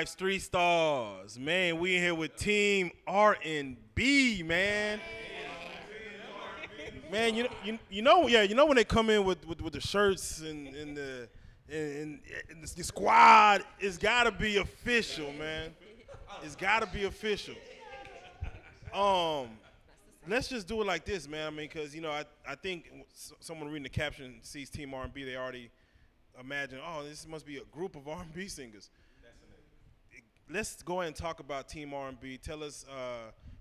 Reallyfe's 3 stars. Man, we in here with Team R&B, man. Man, you know when they come in with the shirts and the squad, it's gotta be official, man. It's gotta be official. Let's just do it like this, man. I mean, because I think someone reading the caption sees Team R&B, they already imagine, oh, this must be a group of R&B singers. Let's go ahead and talk about Team R&B. Tell us,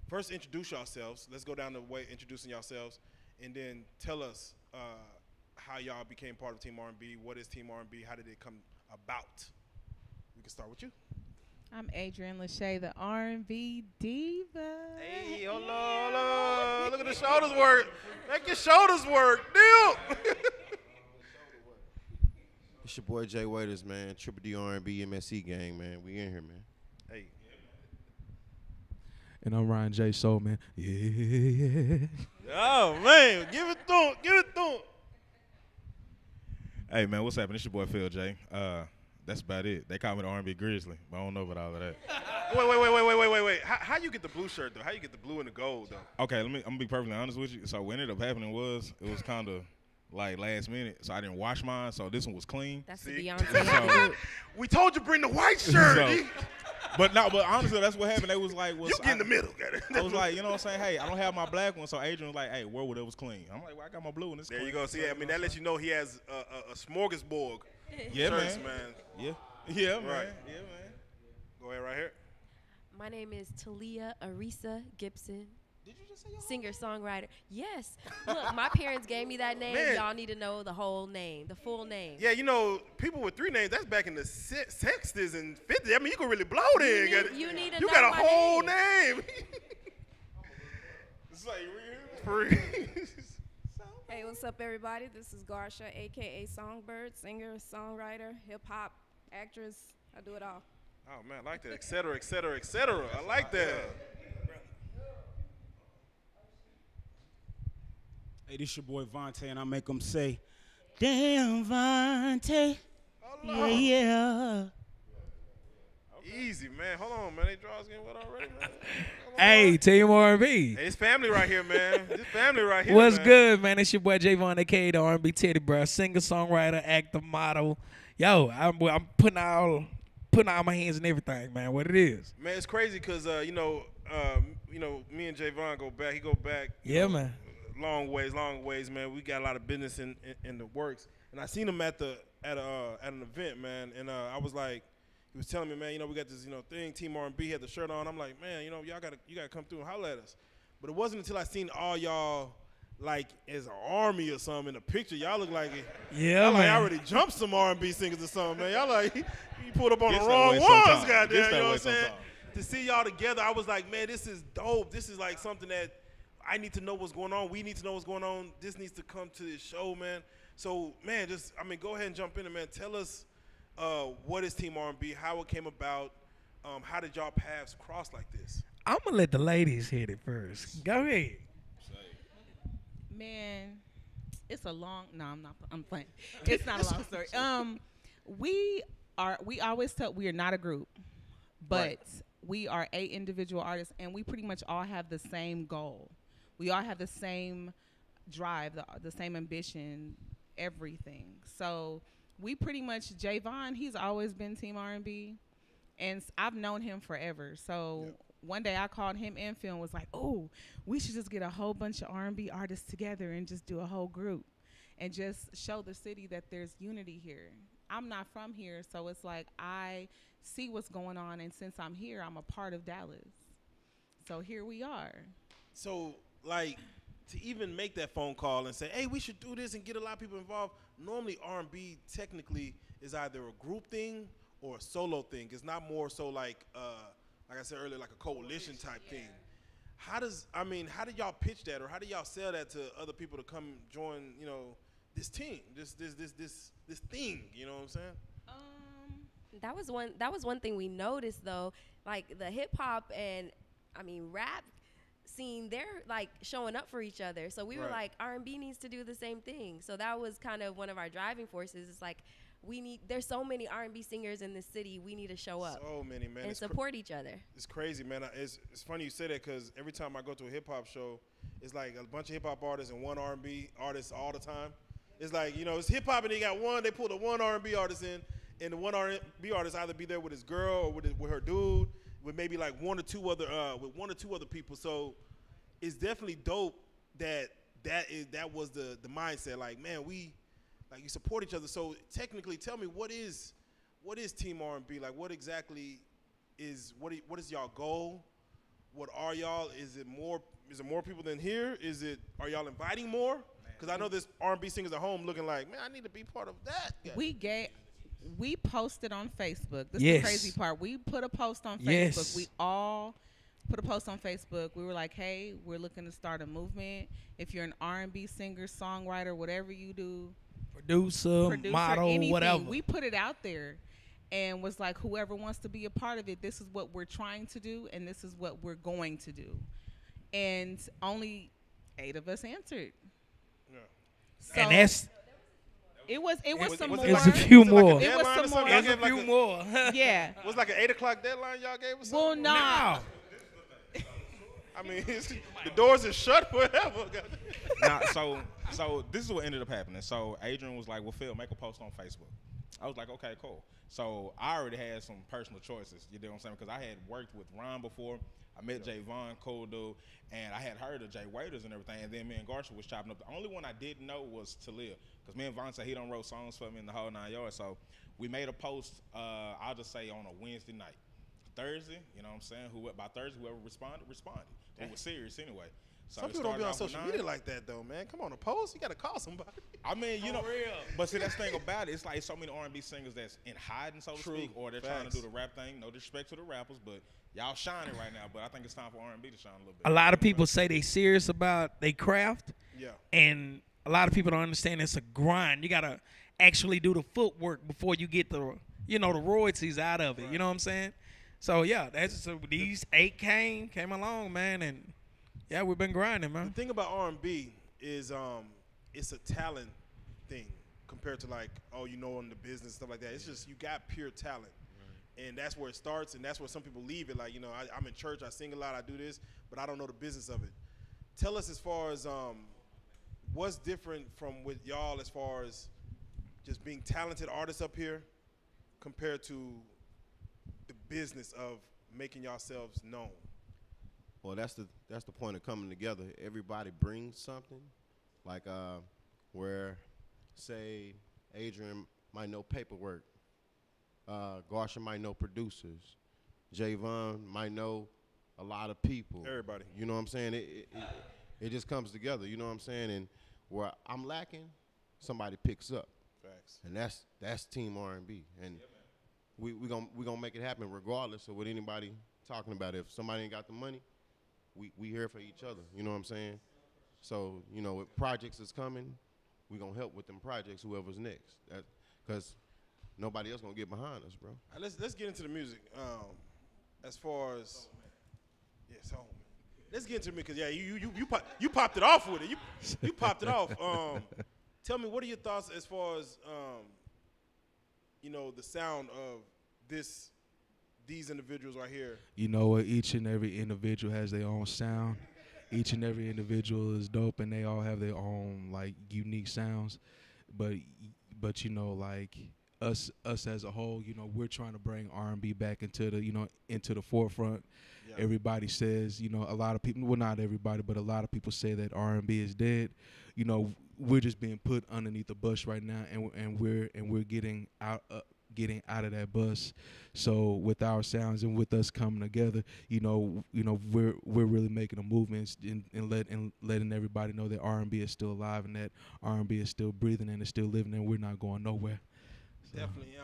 first introduce yourselves. Let's go down the way introducing yourselves, and then tell us how y'all became part of Team R&B. What is Team R&B? How did it come about? We can start with you. I'm Adrienne Lachey, the R&B diva. Hey, hold on. Look at the shoulders work. Make your shoulders work. Deal. It's your boy Jay Waiters, man. Triple D R&B MSC gang, man. We in here, man. Hey. And I'm Ryan J. Soul, man. Yeah. Oh, man. Give it to him. Give it to him. Hey, man, what's happening? It's your boy Phil J. That's about it. They call me the R&B Grizzly, but I don't know about all of that. Wait. How you get the blue shirt, though? How you get the blue and the gold, though? Okay, I'm going to be perfectly honest with you. So what ended up happening was it was kind of like last minute, so I didn't wash mine, so this one was clean. That's the Beyonce. We told you bring the white shirt. But honestly, that's what happened. They was like, you get in the middle. I was like, you know what I'm saying? Hey, I don't have my black one, so Adrian was like, hey, where would it was clean? I'm like, well, I got my blue one. It's there clean. You go. See, I mean, that lets you know he has a smorgasbord. Yeah, shirts, man. Yeah, man. Right. Yeah, man. Go ahead, right here. My name is Talia Arisa Gibson. Did you just say your singer-songwriter? Yes. Look, my parents gave me that name. Man. Y'all need to know the whole name, the full name. Yeah, people with 3 names, that's back in the 60s and 50s. I mean, you can really blow there. You need to You know got a my whole name. name. It's like real. Hey, what's up, everybody? This is Garsha, a.k.a. Songbird, singer, songwriter, hip-hop, actress. I do it all. Oh, man, I like that. Et cetera, et cetera, et cetera. I like that. Hey, this your boy Vontae, and I make them say, damn, Vontae. Oh, Yeah. Easy, man. Hold on, man. They draws getting wet already, man. Hey, Team R&B. Hey, it's family right here, man. It's family right here, What's man. good, man? It's your boy Javon, a.k.a. the R&B Teddy, bro. Singer, songwriter, actor, model. Yo, I'm putting all my hands in everything, man. What it is. Man, it's crazy because, me and Javon go back. He go back. Yeah, man. Long ways, man. We got a lot of business in the works. And I seen him at an event, man. And I was like, he was telling me, man, we got this, thing, Team R&B, had the shirt on. I'm like, man, you gotta come through and holler at us. But it wasn't until I seen all y'all like as an army or something in the picture. Y'all look like it. Yeah, y'all man. like I already jumped some R&B singers or something, man. Y'all like he pulled up on Gets the that wrong way ones, sometimes. goddamn. Gets You that know way what I'm saying? sometimes. To see y'all together, I was like, man, this is dope. This is like something that I need to know what's going on. We need to know what's going on. This needs to come to this show, man. So, man, go ahead and jump in, man. Tell us what is Team R&B, how it came about, how did y'all paths cross like this? I'm going to let the ladies hit it first. Go ahead. Man, it's a long. No, I'm playing. It's not a long story. We always tell we are not a group, but Right. we are 8 individual artists, and we pretty much all have the same goal. We all have the same drive, the same ambition, everything. So we pretty much, Javon, he's always been Team R&B, and I've known him forever. So. Yep. One day I called him and Phil and was like, oh, we should just get a whole bunch of R&B artists together and just do a whole group and just show the city that there's unity here. I'm not from here, so it's like I see what's going on, and since I'm here, I'm a part of Dallas. So here we are. So, like, to even make that phone call and say, hey, we should do this and get a lot of people involved, normally R&B technically is either a group thing or a solo thing. It's not more so like I said earlier, like a coalition type thing. How did y'all pitch that, or how do y'all sell that to other people to come join, this team, this thing, you know what I'm saying? That was one thing we noticed though, like the hip hop and rap scene, they're like showing up for each other. So we were like, R&B needs to do the same thing. So that was kind of one of our driving forces. It's like, There's so many R&B singers in this city. We need to show up. So many, man. And support each other. It's crazy, man. It's funny you say that because every time I go to a hip hop show, it's like a bunch of hip hop artists and one R&B artist all the time. It's like, you know, it's hip hop and they pull the one R&B artist in, and the one R&B artist either be there with his girl or with her dude, with maybe like one or two other people. So it's definitely dope that was the mindset. Like, man, you support each other. So technically, tell me what is Team R&B? Like, what exactly is what is y'all goal? What are y'all? Is it more people than here? Are y'all inviting more? Because I know there's R&B singers at home looking like, man, I need to be part of that. We posted on Facebook. This is Yes. the crazy part. We put a post on Facebook. Yes. We all put a post on Facebook. We were like, hey, we're looking to start a movement. If you're an R&B singer, songwriter, whatever you do, producer, model, anything, whatever. we put it out there and was like, whoever wants to be a part of it, this is what we're trying to do and this is what we're going to do. And only 8 of us answered. Yeah. So And that's it was some more. it was a few more. It was some more. It was a few more. Yeah. Was like an 8 o'clock deadline y'all gave us? Well, no. I mean, the doors are shut forever. Nah, so this is what ended up happening. So Adrian was like, well, Phil, make a post on Facebook. I was like, okay, cool. So I already had some personal choices, you know what I'm saying? Because I had worked with Ron before. I met Javon, cool dude, and I had heard of Jay Waiters and everything, and then me and Garcia was chopping up. The only one I didn't know was Talia, because me and Von said he done wrote songs for me in the whole 9 yards. So we made a post, I'll just say on a Wednesday night. Thursday, you know what I'm saying? By Thursday, whoever responded. It was serious anyway. So some people don't be on social media like that, though, man. Come on, a post, you got to call somebody. I mean, you know, but see, that's the thing about it. It's like so many R&B singers that's in hiding, so to speak, or they're trying to do the rap thing. No disrespect to the rappers, but y'all shining right now. But I think it's time for R&B to shine a little bit. A lot of people say they serious about their craft. Yeah. And a lot of people don't understand it's a grind. You got to actually do the footwork before you get the royalties out of it. Right. You know what I'm saying? So, yeah, these 8 came along, man, and, yeah, we've been grinding, man. The thing about R&B is it's a talent thing compared to, like, in the business, stuff like that. It's just you got pure talent. Right. And that's where it starts, and that's where some people leave it. Like, I'm in church, I sing a lot, I do this, but I don't know the business of it. Tell us as far as what's different from with y'all as far as just being talented artists up here compared to the business of making yourselves known. Well, that's the point of coming together. Everybody brings something, like where, say, Adrian might know paperwork, Garsha might know producers, Javon might know a lot of people. Everybody. You know what I'm saying? It just comes together. You know what I'm saying? And where I'm lacking, somebody picks up. Facts. And that's Team R&B. And we gonna make it happen regardless of what anybody talking about. If somebody ain't got the money, we here for each other. You know what I'm saying? So, if projects is coming, we gonna help with them projects, whoever's next. Because nobody else gonna get behind us, bro. Let's get into the music. As far as let's get into it because you popped it off with it. You popped it off. Tell me, what are your thoughts as far as the sound of these individuals right here? You know what? Each and every individual has their own sound. Each and every individual is dope, and they all have their own like unique sounds. But like us as a whole, we're trying to bring R&B back into the forefront. Yeah. Everybody says, a lot of people, well, not everybody, but a lot of people say that R&B is dead. We're just being put underneath the bus right now, and we're getting out of that bus. So with our sounds and with us coming together, we're really making a movement and letting everybody know that R&B is still alive and that R&B is still breathing and it's still living, and we're not going nowhere. So. Definitely.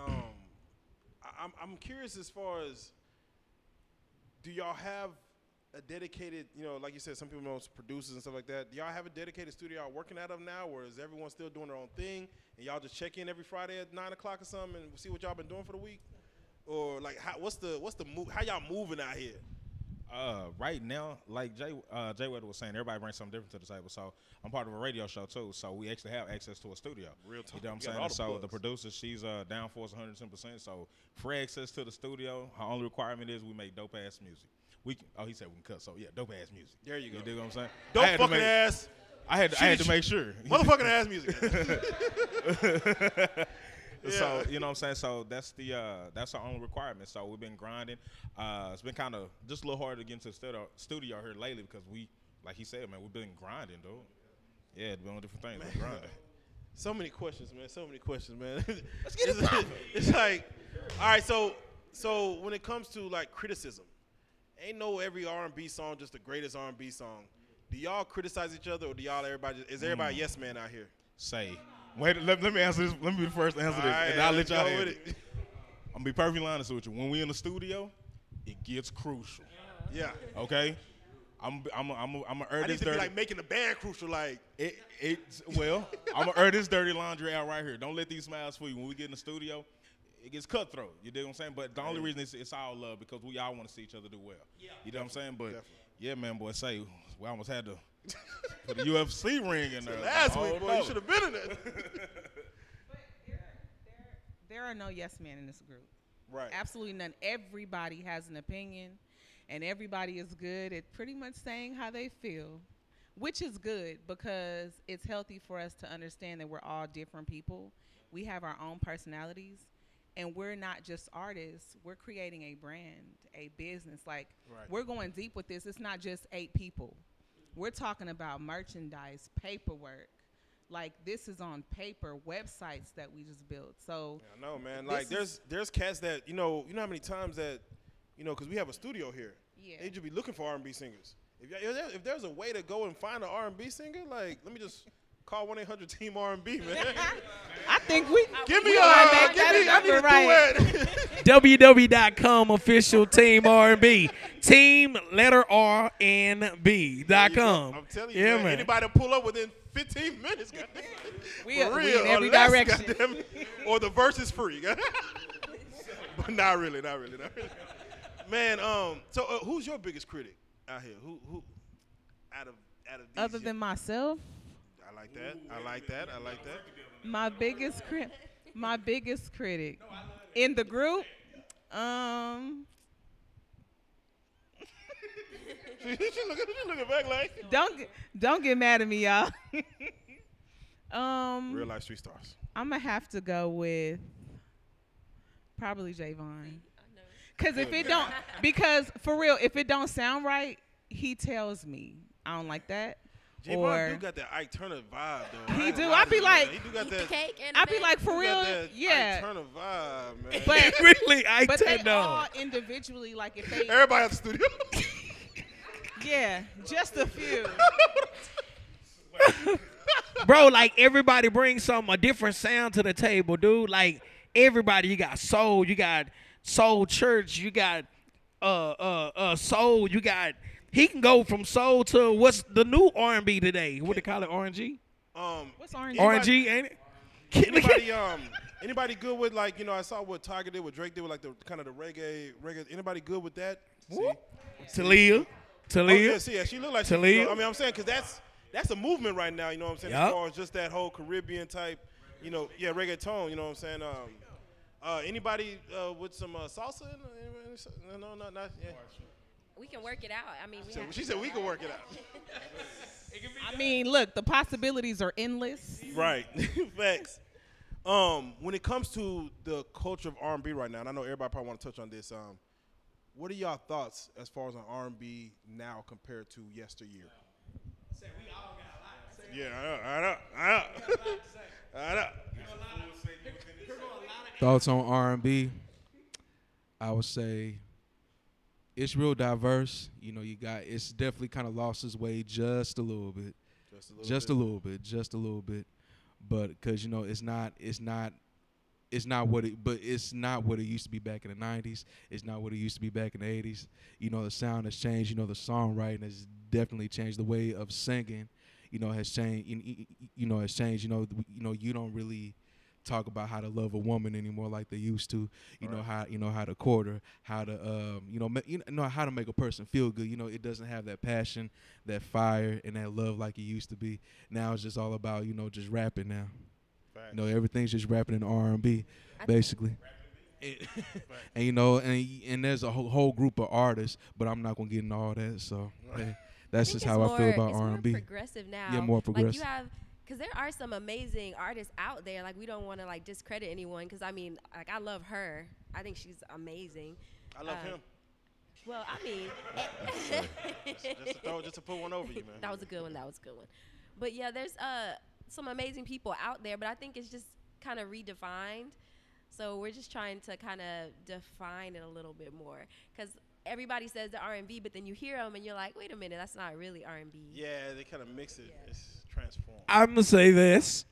I'm curious as far as, do y'all have a dedicated, like you said, some people know producers and stuff like that. Do y'all have a dedicated studio y'all working out of now, or is everyone still doing their own thing, and y'all just check in every Friday at 9 o'clock or something and see what y'all been doing for the week? Or like, what's the move? How y'all moving out here? Right now, like Jay Weather was saying, everybody brings something different to the table. So I'm part of a radio show too. So we actually have access to a studio. Real talk. You know what I'm saying? So the producer, she's down for us 110%. So free access to the studio. Her only requirement is we make dope ass music. He said we can cut. So yeah, dope ass music. There you go. You dig what I'm saying? Dope fucking ass. I had to make sure. Motherfucking ass music. Yeah. So you know what I'm saying. So that's our only requirement. So we've been grinding. It's been kind of just a little harder to get into the studio here lately because like he said, man, we've been grinding, dude. Yeah, doing different things. We're grinding. So many questions, man. So many questions, man. Let's get it poppin'. It's like, all right. So when it comes to like criticism, ain't no every R&B song just the greatest R&B song. Do y'all criticize each other, or do y'all is everybody a yes man out here? Wait, let me answer this. Let me be the first to answer this, Right, and I'll let y'all go answer with it. I'm gonna be perfectly honest with you. When we in the studio, it gets crucial. Yeah. Okay. I'm gonna I need to be like making the band crucial, like I'm gonna air this dirty laundry out right here. Don't let these smiles fool you. When we get in the studio, it gets cutthroat. You dig what I'm saying? But the only reason it's all love because we all want to see each other do well. Yeah. You know what I'm saying? But yeah, man, boy, we almost had to put a UFC ring in there. Last week, boy, you should have been in there. But there are no yes men in this group. Right. Absolutely none. Everybody has an opinion, and everybody is good at pretty much saying how they feel, which is good because it's healthy for us to understand that we're all different people. We have our own personalities, and we're not just artists. We're creating a brand, a business. Like, we're going deep with this. It's not just 8 people. We're talking about merchandise, paperwork. Like, this is on paper, websites that we just built. So I know, man. Like, there's cats that, you know how many times that, because we have a studio here. Yeah. They just be looking for R&B singers. If there's a way to go and find an R&B singer, like, let me just call 1-800-TEAM R&B, man. I think we give me I need to do it. www.com official team R&B. Team letter RNB.com. I'm telling you, man. Anybody pull up within 15 minutes, goddamn. We in every direction. Goddamn. Or the verse is free. But not really. Man, so who's your biggest critic out here? Who out of these? Other than myself? I like that. My biggest critic in the group. She looking back like. Don't get mad at me, y'all. Real-life street stars. I'm gonna have to go with probably Javon. Because for real, if it don't sound right, he tells me. I don't like that. Javon do got that Ike Turner vibe, though. He do. I be like, he do got that. I be like, for real, yeah. Ike Turner vibe, man. But really, Ike but Turner. they all individually, like if they. Everybody at the studio. Yeah, just a few. Bro, like everybody brings a different sound to the table, dude. Like everybody, you got soul, church, you got soul, you got. He can go from soul to what's the new R&B today? What they call it, RNG? What's RNG? RNG, ain't it? Anybody good with I saw what Tiger did, what Drake did with like the kind of the reggae. Anybody good with that? Talia. Oh, yeah, she looked like Talia. I'm saying because that's a movement right now. You know what I'm saying? Yep. As far as just that whole Caribbean type, reggaeton. You know what I'm saying? Anybody with some salsa? No, not yeah. We can work it out. I mean, she said we can work it out. I mean, look, the possibilities are endless. Right. Facts. When it comes to the culture of R&B right now, and I know everybody probably want to touch on this, what are y'all thoughts as far as on R&B now compared to yesteryear? Yeah, I know. Thoughts on R&B? I would say it's real diverse. It's definitely kind of lost its way just a little bit. Just a little bit. But because it's not what it used to be back in the 90s. It's not what it used to be back in the 80s. The sound has changed. The songwriting has definitely changed. The way of singing, has changed. You don't really talk about how to love a woman anymore like they used to. You know how to court her, how to how to make a person feel good. It doesn't have that passion, that fire, and that love like it used to be. Now it's just all about just rapping now. Facts. Everything's just rapping in R&B, basically. And and there's a whole group of artists, but I'm not gonna get into all that. So that's just how I feel about R&B. More progressive now. Yeah, more progressive. Like you have, because there are some amazing artists out there. Like we don't want to like discredit anyone, because I mean, like I love her. I think she's amazing. I love him. Well, I mean, just to put one over you, man. That was a good one. But yeah, there's some amazing people out there, but I think it's just kind of redefined. So we're just trying to kind of define it a little bit more, because everybody says the R&B, but then you hear them and you're like, wait a minute, that's not really R&B. Yeah, they kind of mix it. Yeah. It's transformed. I'm gonna say this.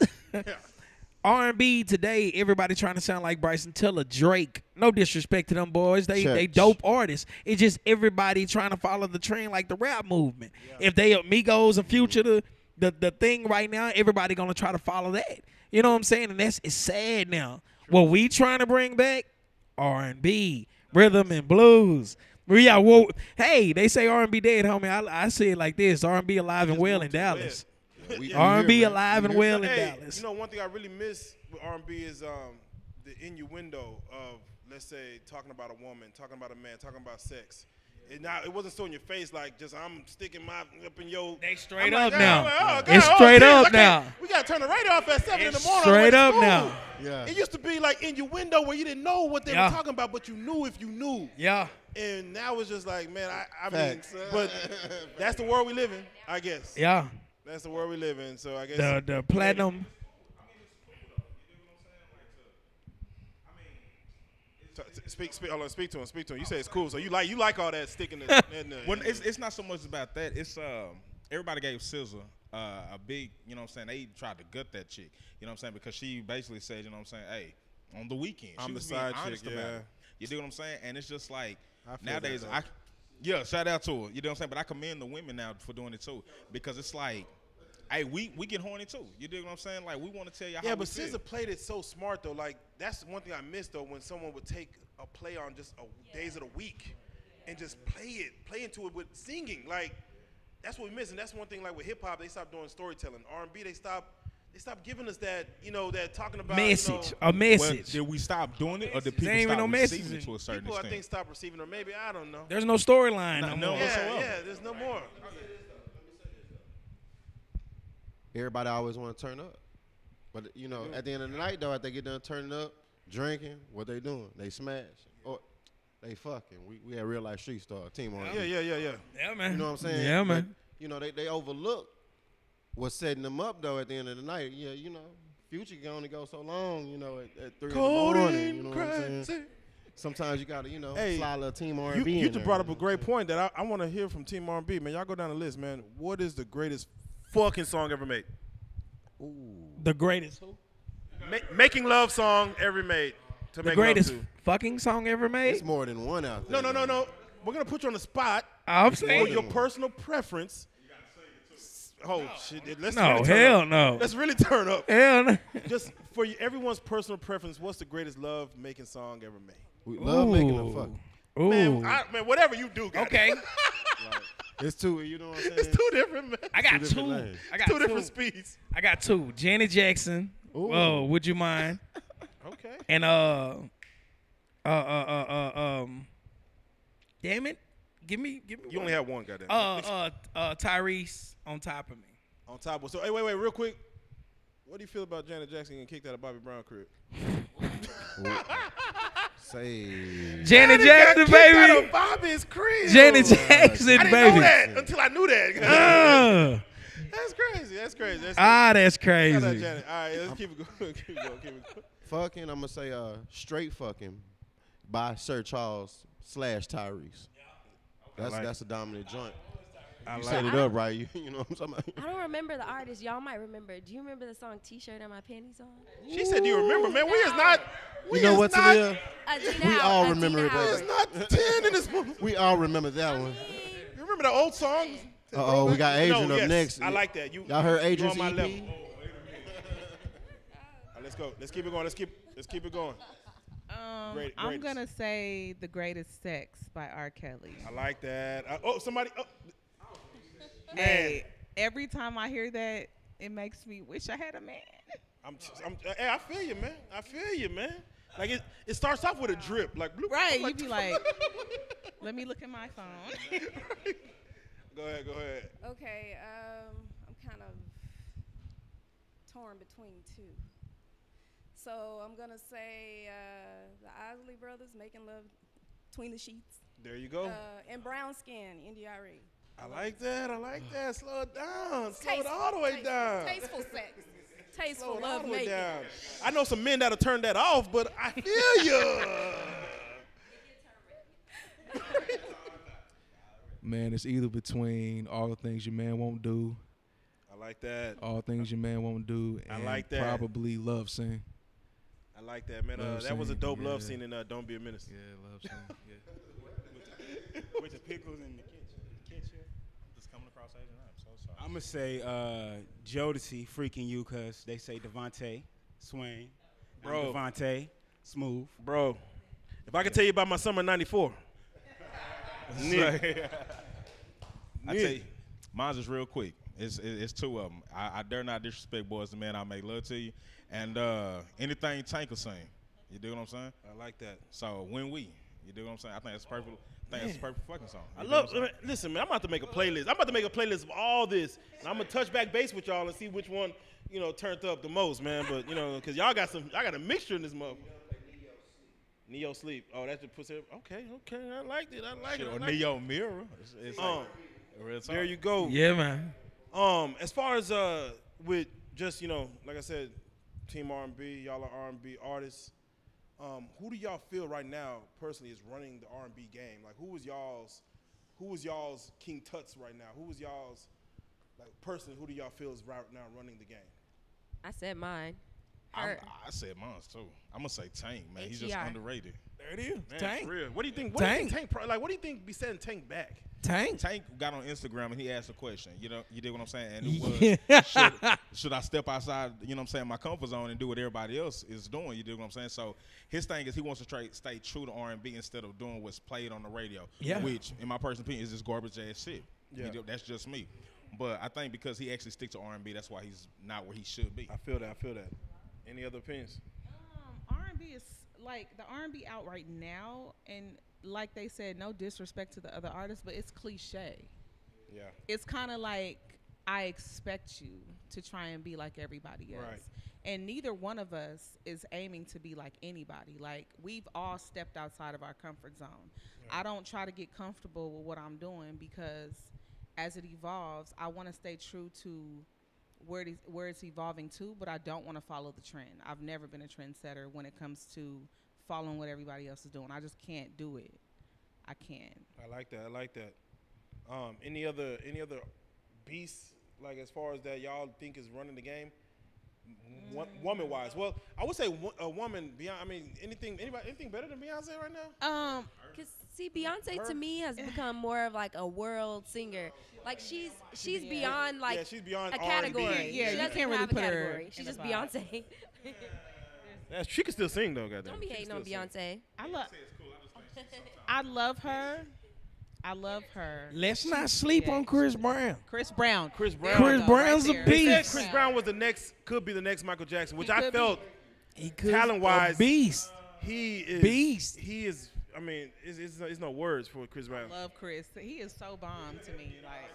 R&B today, everybody trying to sound like Bryson Tiller, Drake. No disrespect to them boys, they dope artists. It's just everybody trying to follow the trend like the rap movement. Yeah. If they Migos and Future, the thing right now, everybody gonna try to follow that. You know what I'm saying? And it's sad now. What we trying to bring back? R&B, rhythm and blues. Hey, they say R&B dead, homie. I say it like this: R&B alive and well in Dallas. R&B alive and well in Dallas. One thing I really miss with R&B is the innuendo of, let's say, talking about a woman, talking about a man, talking about sex. It wasn't so in your face like just I'm sticking my up in your. They straight up now. It's straight up now. We gotta turn the radio off at 7 in the morning. Straight up now. Yeah. It used to be like in your window where you didn't know what they were talking about, but you knew if you knew. Yeah. And now it's just like, man, I mean, but that's the world we live in, I guess. Yeah. That's the world we live in. So I guess the platinum. Speak to him. You say it's cool. So you like all that sticking in the well, it's not so much about that. It's everybody gave SZA a big, they tried to gut that chick, because she basically said, hey, on the weekend, I'm she the was side being chick, honest about it. You dig what I'm saying? And it's just like nowadays, shout out to her. You know what I'm saying? But I commend the women now for doing it too, because it's like, hey, we get horny too. You dig what I'm saying? Like we want to tell you how. Yeah, but feel. SZA played it so smart though. Like that's one thing I missed though, when someone would take a play on just days of the week and just play into it with singing. Like that's what we miss, and that's one thing. Like with hip hop, they stopped doing storytelling. R&B, they stopped giving us that, that talking about message. A message. Well, did we stop doing it, or did people there ain't stop no receiving message. it to a certain people, extent? I think, stop receiving, or maybe I don't know. There's no storyline no more. Yeah, there's no more. Everybody always want to turn up. But, at the end of the night, though, after they get done turning up, drinking, what they doing? They smash. Or they fucking. We had Reallyfe Street Star team on. Yeah. Yeah, man. You know what I'm saying? Yeah, man. But, they overlook what's setting them up, though, at the end of the night. Yeah, Future can only go so long, at 3 in the morning. You know what I'm saying? Sometimes you got to, fly a little team R&B You just brought up a great point that I want to hear from Team R&B, man. Y'all go down the list, man. What is the greatest fucking song ever made? Ooh. The greatest who? Making love song ever made. To the make greatest love to. fucking song ever made? It's more than one out there. No. We're going to put you on the spot. I'm saying. For your personal preference. Oh, shit. Let's no, really turn hell up. no. Let's really turn up. Hell no. Just for everyone's personal preference, what's the greatest love-making song ever made? We love making a fuck. Ooh. Man, whatever you do, guys. Okay. It's two, you know what I'm saying? It's two different, man. I got two. I got two different speeds. I got two. Janet Jackson. Ooh. Whoa, would you mind? Okay. And damn it. Give me You only have one, goddamn. Tyrese, On Top of Me. On top of. So, hey, wait, real quick. What do you feel about Janet Jackson getting kicked out of Bobby Brown crib? Say. Janet Jackson, baby. Out of Bobby's crib. Janet Jackson, I didn't baby. know that until I knew that. That's crazy. That's crazy. That's crazy. Shout out Janet. All right, let's keep it going. Keep it going. Fucking, I'm going to say straight fucking by Sir Charles / Tyrese. That's a dominant joint. You set it up right. You know what I'm talking about? I don't remember the artist. Y'all might remember. Do you remember the song T-shirt and my panties on? She said, do you remember, man? We is not. You know what, Talia? We all Adina remember it, Howard. baby. Not 10 in this movie. We all remember that one. You remember the old song? Uh-oh, we got Adrian up next. I like that. Y'all heard Adrian's on my EP? level. let's go. Let's keep it going. Let's keep it going. I'm gonna say "The Greatest Sex" by R. Kelly. I like that. Somebody. Oh, hey, every time I hear that, it makes me wish I had a man. Hey, I feel you, man. I feel you, man. Like it starts off with a drip, like bloop, right. You be like, let me look at my phone. Go ahead. Okay, I'm kind of torn between two. So I'm gonna say the Isley Brothers, "Making Love Between the Sheets." There you go. And "Brown Skin," NDRE. I like that. Slow it down. Slow it all the way down. Tasteful sex. Tasteful Slow it all love the way making. down. I know some men that'll turn that off, but I feel you. Man, it's either between "All the Things Your Man Won't Do." I like that. "All Things Your Man Won't Do," and I like that. probably "Love Scene." I like that, man. Love That was a scene, dope yeah. love scene in "Don't Be a Menace." Yeah, "Love Scene." Yeah. With the pickles in the kitchen. Just coming across Asian. I'm so sorry. I'm going to say Jodeci, "Freaking You," because they say Devontae, Swain. Bro. Devontae, smooth. Bro, if I could tell you about my summer '94. I tell you, mine's is real quick. It's two of them. I dare not disrespect Boys the Man. I make love to you, and anything Tank will sing. You dig what I'm saying? I like that. So when we, you dig what I'm saying? I think that's perfect. That's a perfect fucking song. I love. Listen, man, I'm about to make a playlist. I'm about to make a playlist of all this, and I'm gonna touch back base with y'all and see which one, turned up the most, man. But because y'all got a mixture in this motherfucker. Neo Sleep. Oh, that's just puts it. Okay. I liked it. Or Neo Mirror. It's like a real song. There you go. Yeah, man. As far as with just like I said, Team R&B, y'all are R&B artists. Who do y'all feel right now personally is running the R&B game? Like who was y'all's King Tuts right now? Who was y'all's personally? Who do y'all feel is right now running the game? I said mine. I said mine too. I'm gonna say Tank, man. He's just HER. underrated. There it is. Man, Tank. for real. What do you think? Tank. What do you think be setting Tank back? Tank. Tank got on Instagram and he asked a question. You did what I'm saying? And it was, should I step outside, my comfort zone and do what everybody else is doing? You did what I'm saying? So his thing is he wants to stay true to R&B instead of doing what's played on the radio. Yeah. Which, in my personal opinion, is just garbage ass shit. Yeah. That's just me. But I think because he actually sticks to R&B, that's why he's not where he should be. I feel that. Any other opinions? R&B is like the R&B out right now, and like they said, no disrespect to the other artists, but it's cliche. Yeah. It's kind of like I expect you to try and be like everybody else. Right. And neither one of us is aiming to be like anybody. Like we've all stepped outside of our comfort zone. Yeah. I don't try to get comfortable with what I'm doing because as it evolves, I want to stay true to where it's evolving to, but I don't want to follow the trend. I've never been a trendsetter when it comes to following what everybody else is doing. I just can't do it. I can't. I like that. Any other beasts like as far as that y'all think is running the game, woman wise? Well, I would say a woman beyond. I mean, anything better than Beyonce right now? Cause see, Beyonce to me has become more of like a world singer. Like she's beyond like she's beyond a category. R&B. Yeah, she you doesn't can't really have a put her category. She's in just the vibe. Beyonce. She can still sing though, goddamn. Don't be hating on Beyonce. I love her. I love her. Let's not sleep on Chris Brown. Chris Brown. Chris Brown. Chris Brown's a there. They said beast. Chris Brown was could be the next Michael Jackson, which He I could felt He could talent-wise, a beast. he is. Beast. He is. I mean, it's no words for Chris Brown. I love Chris. He is so bomb to me. Like,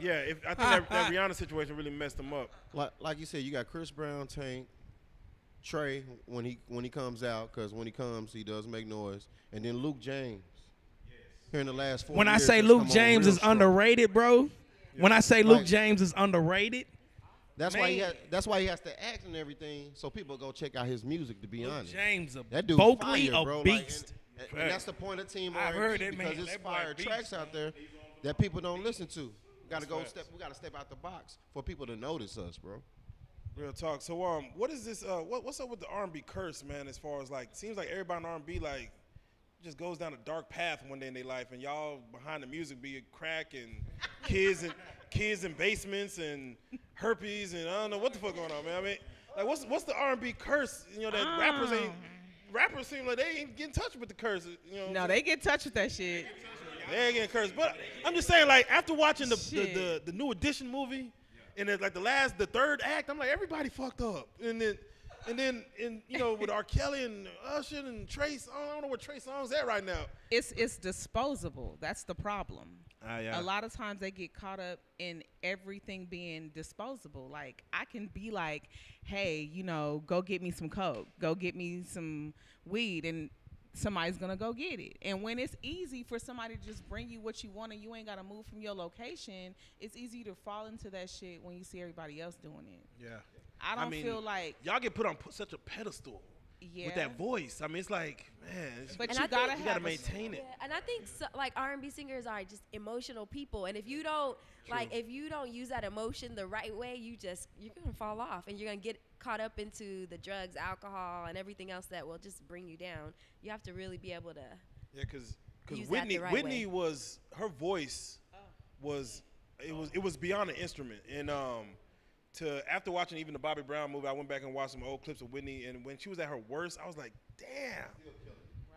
Yeah, I think that Rihanna situation really messed him up. Like you said, you got Chris Brown, Tank, Trey when he comes out, because when he comes, he does make noise, and then Luke James. Here in the last 4 years, When I say has Luke come on James real is strong. underrated, bro. When I say Luke Like- James is underrated, That's why he has to act and everything, so people go check out his music. To be Luke honest, James a that dude vocally fire, a bro. beast. And that's the point of Team I've R&B, heard that because man. it's That boy fire beast. tracks out there that people don't listen to. We gotta step out the box for people to notice us, bro. Real talk. So what is this? What's up with the R&B curse, man? As far as like, seems like everybody in R&B like just goes down a dark path one day in their life, and y'all behind the music be crack and kids in basements and herpes and I don't know what the fuck going on, man. I mean, Like what's the R&B curse? You know that rappers seem like they ain't get in touch with the curse. You know. No, they get in touch with that shit. They ain't getting cursed. But I'm just saying, like after watching the New Edition movie, and then like the third act, I'm like everybody fucked up. And then you know with R.Kelly and Usher and Trace, I don't know where Trey Songz at right now. It's disposable. That's the problem. Yeah. A lot of times they get caught up in everything being disposable. Like I can be like, hey, you know, go get me some coke, go get me some weed, and somebody's gonna go get it. And when it's easy for somebody to just bring you what you want and you ain't gotta move from your location, it's easy to fall into that shit when you see everybody else doing it. Yeah. I don't feel like y'all get put on such a pedestal. Yeah. With that voice, I mean, it's like, man. But you gotta maintain it. And I think like R&B singers are just emotional people, and if you don't if you don't use that emotion the right way, you're gonna fall off, and you're gonna get caught up into the drugs, alcohol, and everything else that will just bring you down. You have to really be able to. Yeah, because Whitney was her voice was it was beyond an instrument, and after watching even the Bobby Brown movie, I went back and watched some old clips of Whitney, and when she was at her worst, I was like, damn.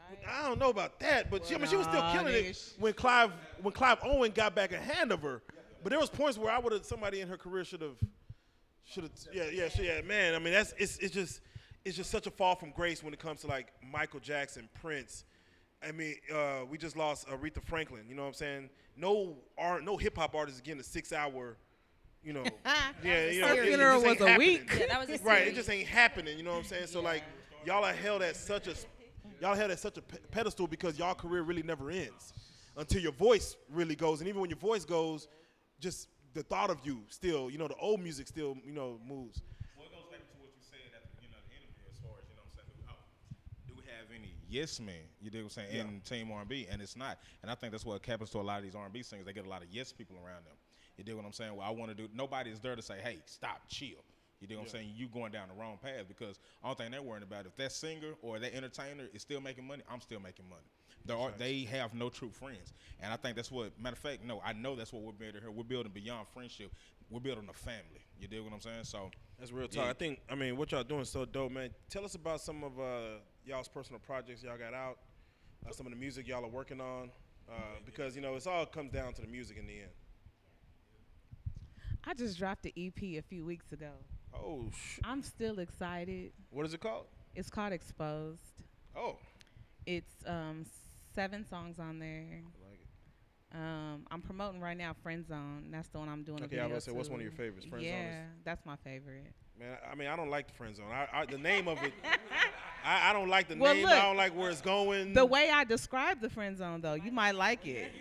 Right. I don't know about that, but she was still killing it when Clive Owen got back a hand of her. But there was points where somebody in her career should have, man. I mean, it's just such a fall from grace when it comes to like Michael Jackson, Prince. I mean, we just lost Aretha Franklin. You know what I'm saying? No hip hop artist is getting a 6-hour. You know, her funeral was a week. Yeah, that was a right. It just ain't happening. You know what I'm saying? So like, y'all are held at such a pedestal because y'all career really never ends until your voice really goes. And even when your voice goes, just the thought of you still, you know, the old music still, you know, moves. Well, it goes back to what you said at the beginning of the interview, as far as you know, what I'm saying, do we have any yes men? You know what I'm saying in Team R&B, and it's not. And I think that's what happens to a lot of these R&B singers. They get a lot of yes people around them. You dig what I'm saying? Well, I want to do. Nobody is there to say, "Hey, stop, chill." You dig what I'm saying? You going down the wrong path because the only thing they're worrying about if that singer or that entertainer is still making money, I'm still making money. They have no true friends, and I think that's what. Matter of fact, no, I know that's what we're building here. We're building beyond friendship. We're building a family. You dig what I'm saying? So that's real talk. I mean, what y'all doing is so dope, man. Tell us about some of y'all's personal projects y'all got out, some of the music y'all are working on, because you know it's all comes down to the music in the end. I just dropped the EP a few weeks ago. Oh, I'm still excited. What is it called? It's called Exposed. Oh. It's 7 songs on there. I like it. I'm promoting right now Friend Zone. That's the one I'm doing. Okay, I was gonna say, what's one of your favorites? Friend Zone. Yeah, that's my favorite. Man, I mean, I don't like the Friend Zone. The name of it, I don't like the name. Look, I don't like where it's going. The way I describe the Friend Zone, though, you might like it.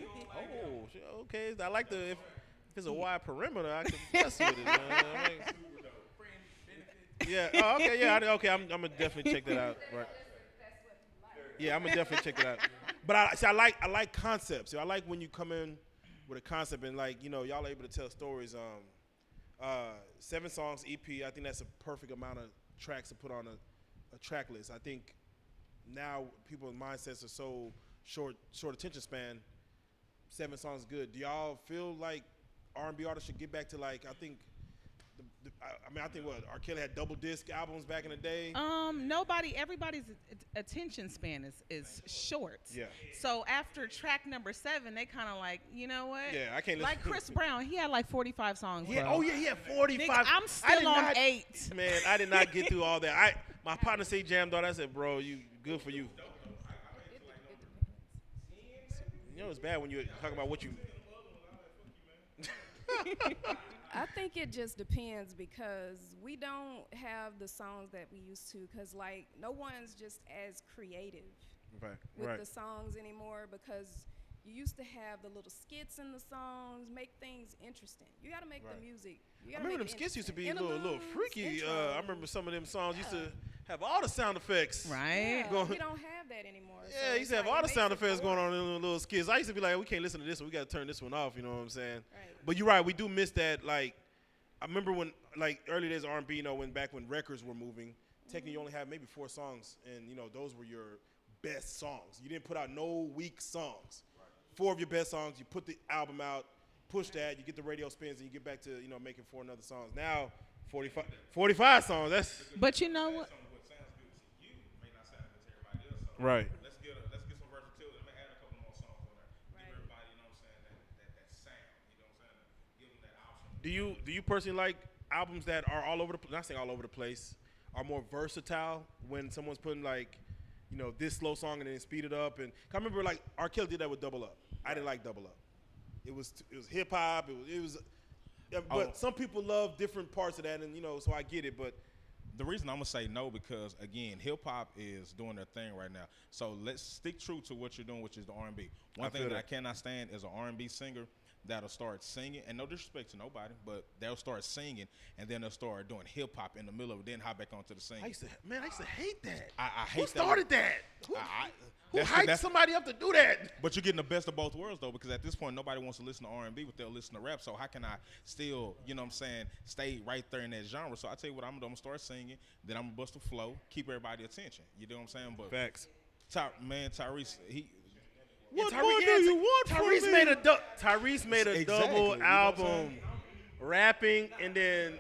Oh, okay. I like if it's a wide perimeter, I can mess with it. Man. Yeah. Oh, okay. Yeah. Okay. I'm gonna definitely check that out. Right. Yeah, I'm gonna definitely check that out. But I like concepts. I like when you come in with a concept and like y'all are able to tell stories. 7 songs EP. I think that's a perfect amount of tracks to put on a track list. I think now people's mindsets are so short attention span. 7 songs is good. Do y'all feel like R&B artists should get back to like I think what R.Kelly had double disc albums back in the day. Everybody's attention span is short. Yeah. So after track number 7, they kind of like, you know what? Yeah, I can't listen. Like Chris Brown, he had like 45 songs. Yeah. Bro. Oh yeah, he had 45. Nigga, I'm still on 8. Man, I did not get through all that. My partner say jammed on. I said, bro, you good for you. You know it's bad when you talk about what you. I think it just depends because we don't have the songs that we used to because, like, no one's just as creative with the songs anymore because you used to have the little skits in the songs, make things interesting. You got to make the music. I remember them skits used to be a little freaky. I remember some of them songs used to have all the sound effects. Right. Yeah, we don't have that anymore. Yeah, so used to have all the sound effects going on in the little skits. I used to be like, we can't listen to this one. We got to turn this one off. You know what I'm saying? Right. But you're right. We do miss that. Like, I remember when, like, early days of R&B, when records were moving, technically you only had maybe 4 songs, and, those were your best songs. You didn't put out no weak songs. 4 of your best songs, you put the album out, push that, you get the radio spins, and you get back to, making 4 other songs. Now, 45 songs. That's But you know what? What sounds good to you may not sound good to everybody else. So right. let's get some versatility. Let me add a couple more songs on there. Give everybody, you know what I'm saying, that sound. You know what I'm saying? Give them that option. Do you personally like albums that are all over the not saying all over the place, are more versatile when someone's putting like, you know, this slow song and then speed it up? And I remember like R. Kelly did that with Double Up. I didn't like Double Up. It was hip hop. It was yeah, but some people love different parts of that, and you know, so I get it. But the reason I'm gonna say no because again, hip hop is doing their thing right now. So let's stick true to what you're doing, which is the R&B. One thing that I cannot stand is an R&B singer that'll start singing, and no disrespect to nobody, but they'll start singing, and then they'll start doing hip hop in the middle of it, then hop back onto the singing. I used to hate that. I hate Who started that? Who hyped somebody up to do that? But you're getting the best of both worlds, though, because at this point, nobody wants to listen to R&B, but they'll listen to rap. So how can I still, you know what I'm saying, stay right there in that genre? So I tell you what I'm going to start singing, then I'm going to bust a flow, keep everybody attention. You know what I'm saying? But facts. Tyrese, What more do you want from me? Tyrese made a double album, rapping, and then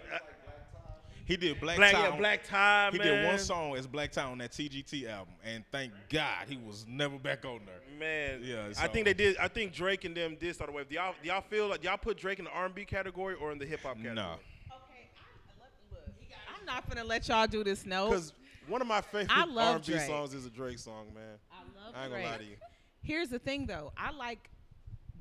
he did Black Tie. He did one song as Black Tie on that TGT album, and thank God he was never back on there. Man, yeah, so. I think they did. I think Drake and them did start a wave. Do y'all feel like y'all put Drake in the R&B category or in the hip hop category? No. Okay, I'm not gonna let y'all do this. No, because one of my favorite R&B songs is a Drake song, man. I ain't gonna lie to you. Here's the thing, though. I like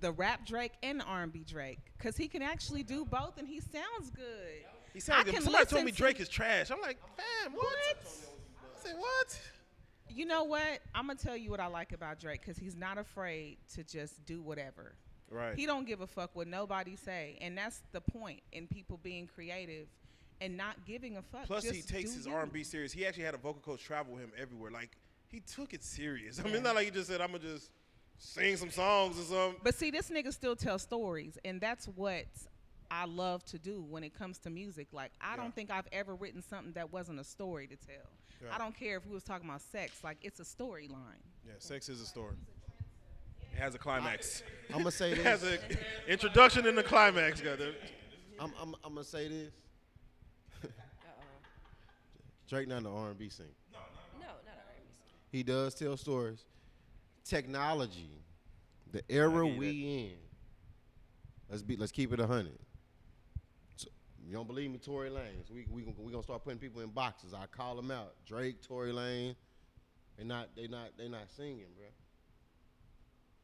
the rap Drake and the R&B Drake because he can actually do both, and he sounds good. He sounds good. Somebody told me Drake is trash. I'm like, fam, what? I said, what? You know what? I'm going to tell you what I like about Drake because he's not afraid to just do whatever. Right. He don't give a fuck what nobody say, and that's the point in people being creative and not giving a fuck. Plus, just he takes his R&B serious. He actually had a vocal coach travel with him everywhere. Like, he took it serious. I mean, it's not like he just said, I'm going to just sing some songs or something. But see, this nigga still tells stories, and that's what I love to do when it comes to music. Like, I don't think I've ever written something that wasn't a story to tell. Yeah. I don't care if we was talking about sex. Like, it's a storyline. Yeah, sex is a story. It has a climax. I'm going to say this. It has an introduction and a climax, goddamn. I'm going to say this. Drake not an R&B singer. No, not an R&B singer. He does tell stories. Technology, the era we in. Let's keep it 100. So, you don't believe me, Tory Lanez. We gonna start putting people in boxes. I call them out. Drake, Tory Lanez. They not singing, bro.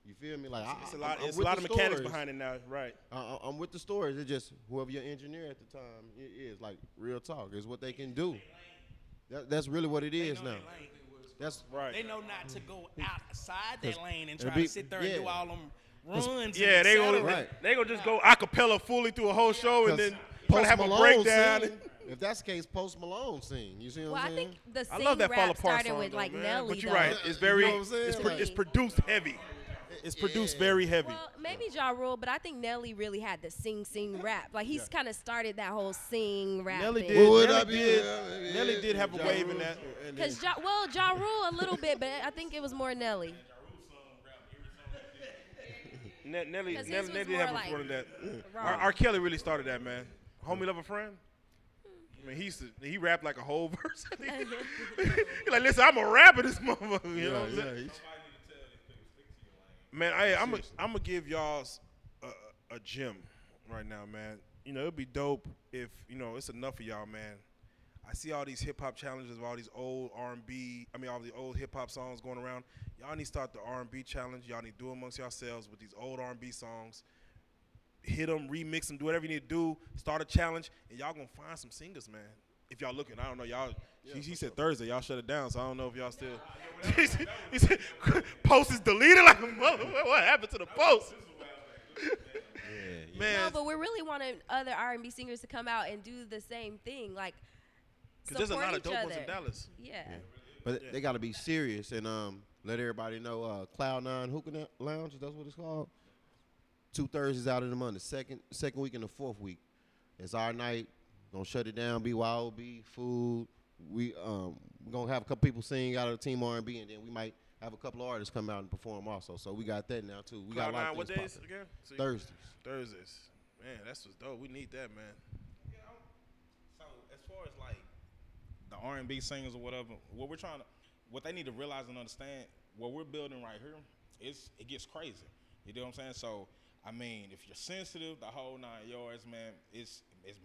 You feel me? Like it's a lot of mechanics behind it now, right? I'm with the stories. It's just whoever your engineer at the time is. Like, real talk is what they can do. That's really what it is now. That's right. They know not to go outside that lane and try to sit there and do all them runs. Yeah, they gonna just go a cappella fully through a whole show and then try to have a breakdown. If that's the case, Post Malone sing. You see what I'm saying? I think the I love that rap Fall Apart started song, with like Nelly. But you're right. It's very. You know what I'm saying? It's produced heavy. It's produced very heavy. Well, maybe Ja Rule, but I think Nelly really had the sing rap. Like, he's kind of started that whole sing rap Nelly thing. Nelly did have a wave in that. Because Ja Rule a little bit, but I think it was more Nelly. Nelly did have more a like run of that. R. Kelly really started that, man. Homie Love a Friend. I mean, he rapped like a whole verse. He's like, listen, I'm a rapper, this motherfucker. You know what I'm saying? Man, I'm gonna give y'all a gem right now, man. You know, it'd be dope if, you know, it's enough of y'all, man. I see all these hip hop challenges of all these old R&B, all the old hip hop songs going around. Y'all need to start the R&B challenge. Y'all need to do it amongst yourselves with these old R&B songs. Hit them, remix them, do whatever you need to do. Start a challenge, and y'all gonna find some singers, man. If y'all looking, I don't know, y'all. He said Thursday, y'all shut it down, so I don't know if y'all still. He said post is deleted like a mother. What happened to the post? Man. No, but we're really wanting other R&B singers to come out and do the same thing, like. Because there's a lot of dope other. ones in Dallas. Yeah. But they got to be serious and let everybody know Cloud9 Hookah Lounge, that's what it's called. 2 Thursdays out of the month, the second week and the fourth week. It's our night. Gonna shut it down. BYOB, food. We're gonna have a couple people sing out of the team R&B, and then we might have a couple of artists come out and perform also. So we got that now too. We got a lot of what things days popping. again? Thursdays. Thursdays. Man, that's what's dope. We need that, man. So as far as like the R&B singers or whatever, what they need to realize and understand, what we're building right here, it gets crazy. You know what I'm saying? So, I mean, if you're sensitive, the whole 9 yards, man, it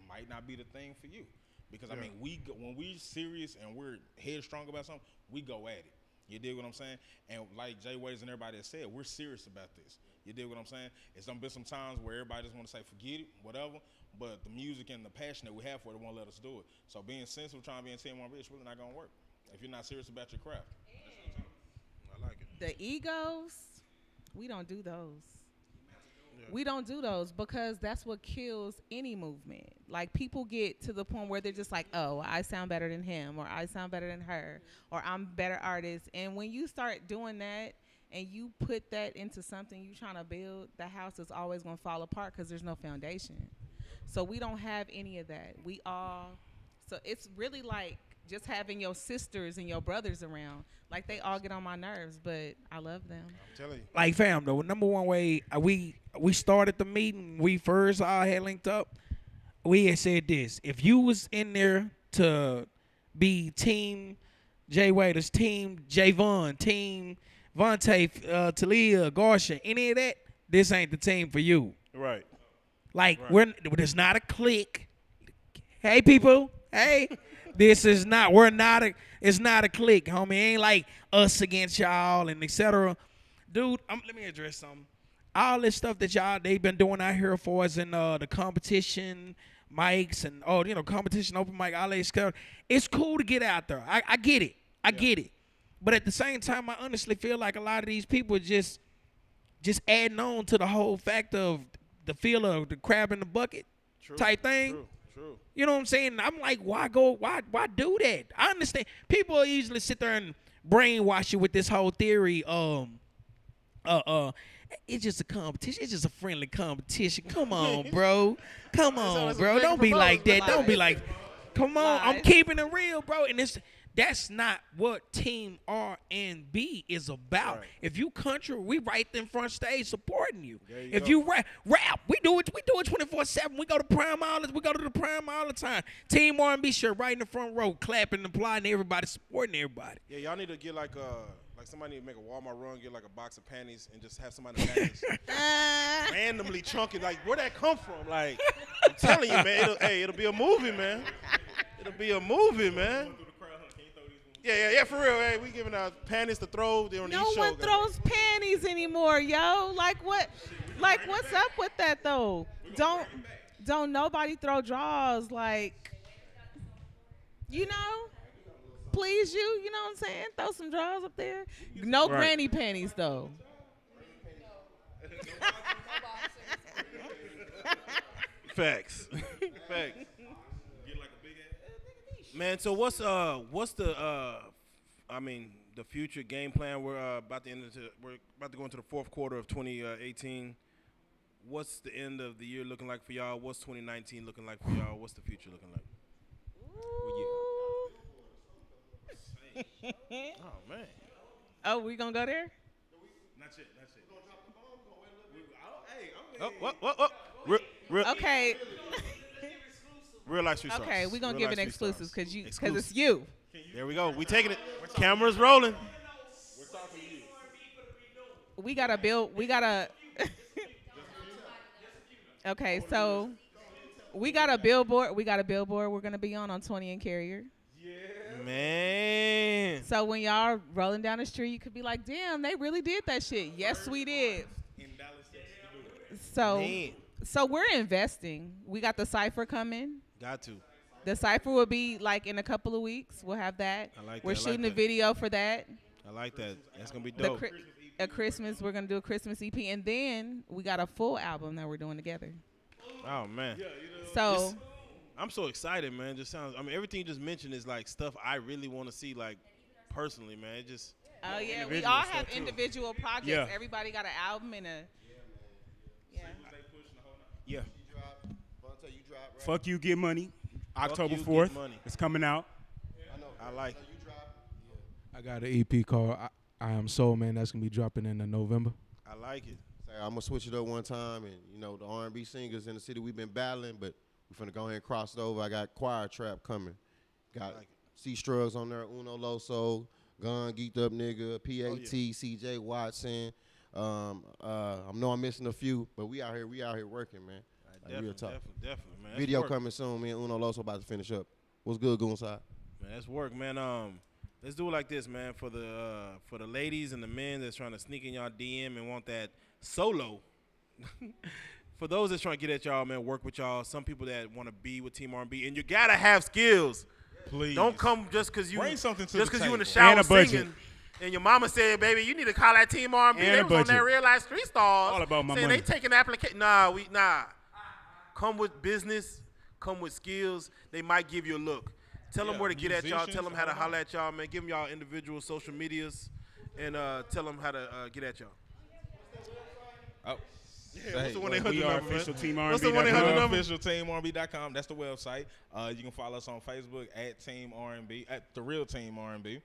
might not be the thing for you. Because, I mean, when we're serious and we're headstrong about something, we go at it. You dig what I'm saying? And like Jay Waiters and everybody has said, we're serious about this. You dig what I'm saying? It's done been some times where everybody just want to say, forget it, whatever. But the music and the passion that we have for it won't let us do it. So being sensitive, trying to be in team one, it's really not going to work if you're not serious about your craft. I like it. The egos, we don't do those. We don't do those because that's what kills any movement. Like, people get to the point where they're just like, oh, I sound better than him, or I sound better than her, or I'm a better artist. And when you start doing that and you put that into something you're trying to build, the house is always going to fall apart because there's no foundation. So we don't have any of that. So it's really like just having your sisters and your brothers around. Like, they all get on my nerves, but I love them. I'm telling you. Like, fam, the number one way we started the meeting, we first all had linked up, we had said this: if you was in there to be team Jay Waiters, team Javon, team Vontae, Talia, Garsha, any of that, this ain't the team for you. Right. Like, there's not a clique. Hey, people. Hey. It's not a clique, homie. It ain't like us against y'all and etc. Dude, let me address something. All this stuff that they've been doing out here for us in the competition mics and competition open mic, all that stuff. It's cool to get out there. I get it. I get it. But at the same time, I honestly feel like a lot of these people are just adding on to the whole fact of the feel of the crab in the bucket type thing. True. You know what I'm saying? I'm like, why do that? I understand. People usually sit there and brainwash you with this whole theory. It's just a competition. It's just a friendly competition. Come on, bro. Come on, bro. Don't be like that. Don't be like, come on. I'm keeping it real, bro. And that's not what Team R&B is about. Right. If you country, we right in front stage supporting you. If you rap, we do it 24/7. We go to Prime Outlets. We go to the Prime all the time. Team R&B shirt right in the front row, clapping and applauding everybody, supporting everybody. Yeah, y'all need to get like somebody need to make a Walmart run, get like a box of panties, and just have somebody panties randomly chunky. Like, where'd that come from? Like, I'm telling you, man. It'll be a movie, man. It'll be a movie, man. Yeah, for real. Hey, we giving out panties to throw. No one throws panties anymore, yo. Like, what? Like, what's up with that though? Don't nobody throw draws, like, please you. You know what I'm saying? Throw some draws up there. No granny panties though. Facts. Man, so what's the future game plan? We're about to go into the fourth quarter of 2018. What's the end of the year looking like for y'all? What's 2019 looking like for y'all? What's the future looking like? Oh man. Oh, we gonna go there? Not yet. Okay. Reallyfe Street Stars. Okay, we're going to give it exclusive because it's you. There we go. We taking it. Cameras rolling. We're talking to you. We got to Okay, so we got a billboard. We're going to be on 20 and Carrier. Yeah. Man. So when y'all rolling down the street, you could be like, damn, they really did that shit. Yes, we did. In Dallas, Texas. So we're investing. We got the Cypher coming. Got to. The Cypher will be like in a couple of weeks. We'll have that. I like that. We're shooting a video for that. I like that. That's going to be dope. We're going to do a Christmas EP. And then we got a full album that we're doing together. Oh, man. So I'm so excited, man. Just sounds. Everything you just mentioned is like stuff I really want to see, like personally, man. It just. Oh yeah, we all have individual projects. Yeah. Everybody got an album and a. Yeah. Fuck You, Get Money. October 4th. It's coming out. I like it. I got an EP called I Am Soul, man. That's going to be dropping in November. I like it. I'm going to switch it up one time. And, the R&B singers in the city, we've been battling, but We finna go ahead and cross it over. I got Choir Trap coming. Got C Strugs on there, Uno Loso, Gun, Geeked Up Nigga, PAT, CJ Watson. I know I'm missing a few, but we out here working, man. Definitely, man. That's Video work. coming soon. Me and Uno Loso about to finish up. What's good, Goonside? Man, that's work, man. Let's do it like this, man. For the ladies and the men that's trying to sneak in y'all DM and want that solo. For those that's trying to get at y'all, man, work with y'all. Some people that want to be with Team R&B, and you gotta have skills. Please. Don't come just because you bring something to just the because you in the table. shower And a budget. singing, and your mama said, "Baby, you need to call that Team R&B." And They a was on budget. that Reallyfe Street Stars. All about my saying money. they taking application. Nah. Come with business. Come with skills. They might give you a look. Tell them where to get at y'all. Tell them how to holler at y'all, man. Give them y'all individual social medias, and tell them how to get at y'all. Oh. Yeah, what's the 1-800 We are number, man? official Team R&B. What's the 1-800 number? Official TeamRB.com. That's the website. You can follow us on Facebook at Team R&B, at the real Team R&B.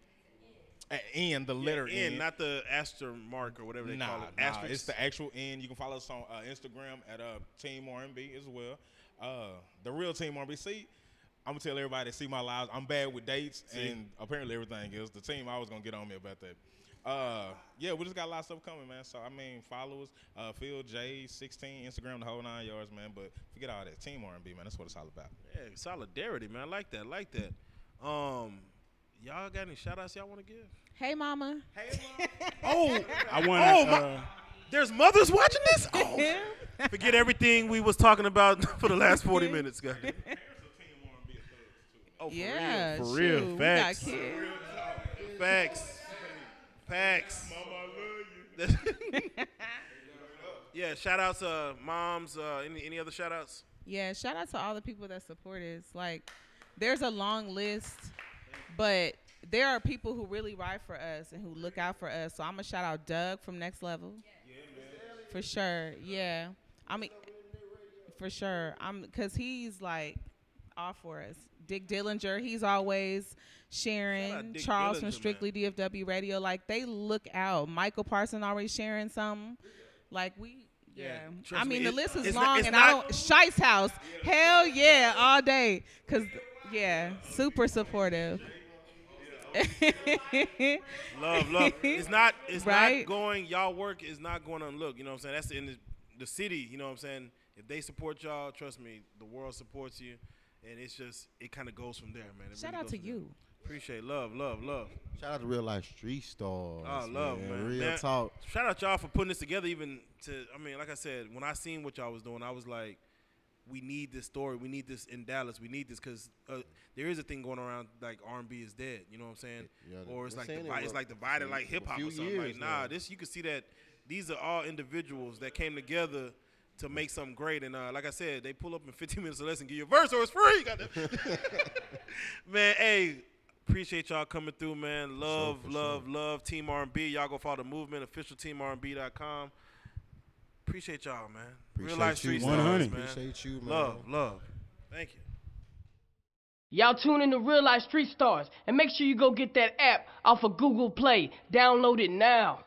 N, the letter N. Not the asterisk mark or whatever they call it. Nah, Asterisk. it's the actual N. You can follow us on Instagram at Team R&B as well. The real Team R&B. See, I'm going to tell everybody that see my lives, I'm bad with dates, and apparently everything is. The team always going to get on me about that. Yeah, we just got a lot of stuff coming, man. So, I mean, follow us. Phil J16, Instagram, the whole 9 yards, man. But forget all that. Team R&B, man. That's what it's all about. Yeah, solidarity, man. I like that. Y'all got any shout-outs y'all want to give? Hey, mama. I want There's mothers watching this? Oh. Forget everything we was talking about for the last 40 minutes, guys. Oh, for Yeah, real. For shoot, real. we Facts. got kids. Facts. Mama, I love you. Yeah, shout-outs, moms. Any other shout-outs? Yeah, shout out to all the people that support us. Like, there's a long list, but there are people who really ride for us and who look out for us. So I'm gonna shout out Doug from Next Level. For sure. Yeah. I mean, for sure. Cause he's like all for us. Dick Dillinger, he's always sharing. Dick Charles Dillinger, from Strictly man. DFW Radio. Like, they look out. Michael Parson always sharing something. Like, yeah. trust I mean, me, the list is it's long, it's and not- I don't. Shice House, hell yeah, all day, cause super supportive. Love. It's not Right? going, y'all work is not going unlooked. You know what I'm saying? That's in the city, you know what I'm saying? If they support y'all, trust me, the world supports you. And it's just, it kind of goes from there, man. It Shout really out goes to from there. you. Appreciate love. Shout out to Reallyfe Street Stars. Oh, love, man. Real Man, talk. Shout out y'all for putting this together. Like I said, when I seen what y'all was doing, I was like, we need this story. We need this in Dallas. We need this because there is a thing going around like R&B is dead. You know what I'm saying? Yeah, Or it's they're like saying it's like divided like hip hop or something. Like, nah, this you can see that these are all individuals that came together to make something great. And like I said, they pull up in 15 minutes or less and give you a verse or it's free. Man, hey, appreciate y'all coming through, man. Love Team R&B. Y'all go follow the movement, official TeamRB.com. Appreciate y'all, man. Real life street stars, 100. man. Appreciate you, man. Love. Thank you. Y'all tune in to Real Life Street Stars and make sure you go get that app off of Google Play. Download it now.